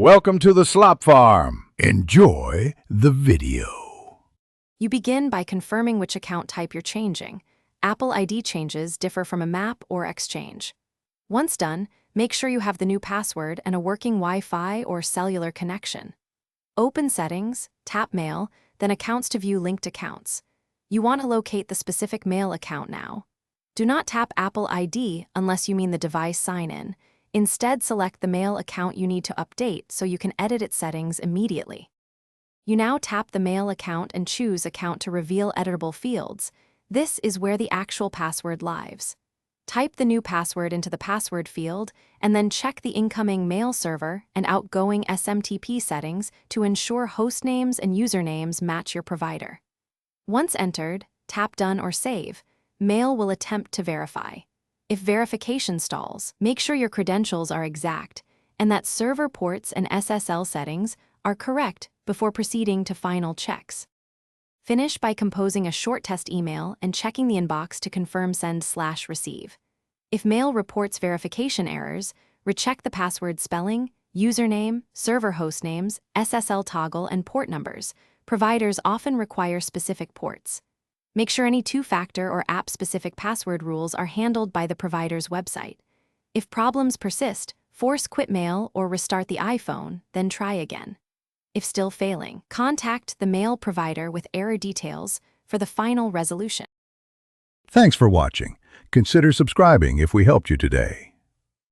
Welcome to the Slop Farm. Enjoy the video. You begin by confirming which account type you're changing. Apple ID changes differ from a map or exchange. Once done, make sure you have the new password and a working Wi-Fi or cellular connection. Open Settings, tap Mail, then Accounts to view linked accounts. You want to locate the specific mail account now. Do not tap Apple ID unless you mean the device sign-in. Instead, select the mail account you need to update so you can edit its settings immediately. You now tap the mail account and choose Account to reveal editable fields. This is where the actual password lives. Type the new password into the password field and then check the incoming mail server and outgoing SMTP settings to ensure host names and usernames match your provider. Once entered, tap Done or Save. Mail will attempt to verify. If verification stalls, make sure your credentials are exact and that server ports and SSL settings are correct before proceeding to final checks. Finish by composing a short test email and checking the inbox to confirm send/receive. If mail reports verification errors, recheck the password spelling, username, server host names, SSL toggle, and port numbers. Providers often require specific ports. Make sure any two-factor or app-specific password rules are handled by the provider's website. If problems persist, force quit mail or restart the iPhone, then try again. If still failing, contact the mail provider with error details for the final resolution. Thanks for watching. Consider subscribing if we helped you today.